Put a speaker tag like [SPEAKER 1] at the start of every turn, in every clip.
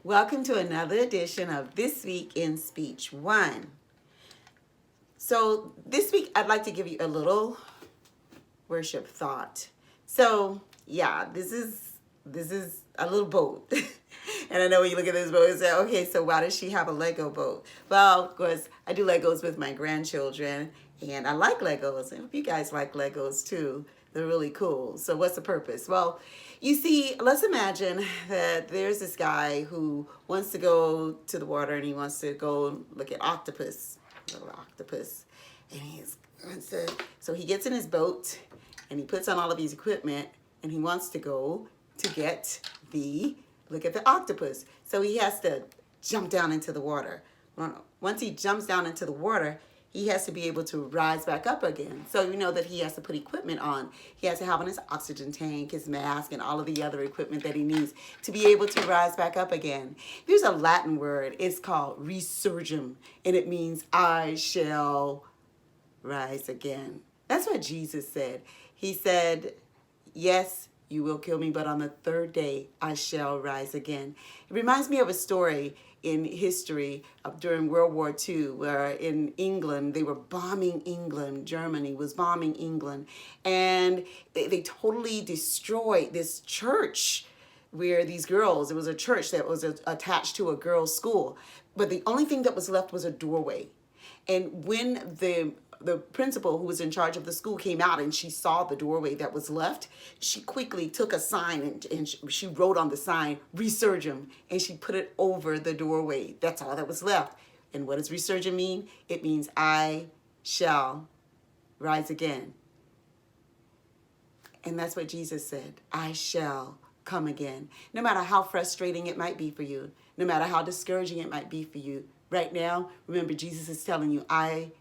[SPEAKER 1] Welcome to another edition of This Week in Speech 1. So this week I'd like to give you a little worship thought. So yeah, this is a little boat. And I know when you look at this boat, you say, okay, so why does she have a Lego boat? Well, of course, I do Legos with my grandchildren, and I like Legos. And if you guys like Legos too, they're really cool. So what's the purpose? Well, you see, let's imagine that there's this guy who wants to go to the water and he wants to go look at octopus, little octopus. And so he gets in his boat and he puts on all of his equipment and he wants to go to look at the octopus. So he has to jump down into the water. Once he jumps down into the water, he has to be able to rise back up again. So you know that he has to put equipment on. He has to have on his oxygen tank, his mask, and all of the other equipment that he needs to be able to rise back up again. There's a Latin word. It's called resurgam, and it means I shall rise again. That's what Jesus said. He said, yes, you will kill me, but on the third day I shall rise again. It reminds me of a story in history during World War II, where in England, they were bombing England. Germany was bombing England. And they totally destroyed this church where these girls, it was a church that was attached to a girls' school. But the only thing that was left was a doorway. And when the principal who was in charge of the school came out and she saw the doorway that was left, she quickly took a sign and she wrote on the sign, Resurgam, and she put it over the doorway. That's all that was left. And what does Resurgam mean? It means I shall rise again. And that's what Jesus said, I shall come again. No matter how frustrating it might be for you, no matter how discouraging it might be for you, right now, remember Jesus is telling you, I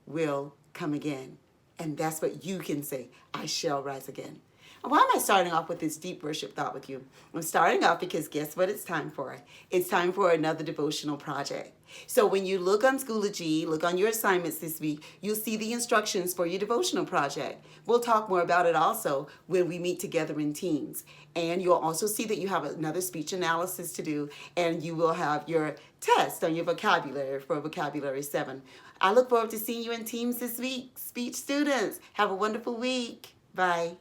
[SPEAKER 1] will come again. And that's what you can say, I shall rise again. And why am I starting off with this deep worship thought with you? I'm starting off because guess what it's time for? It's time for another devotional project. So when you look on Schoology, look on your assignments this week, you'll see the instructions for your devotional project. We'll talk more about it also when we meet together in teams. And you'll also see that you have another speech analysis to do, and you will have your test on your vocabulary for Vocabulary 7. I look forward to seeing you in teams this week. Speech students, have a wonderful week. Bye.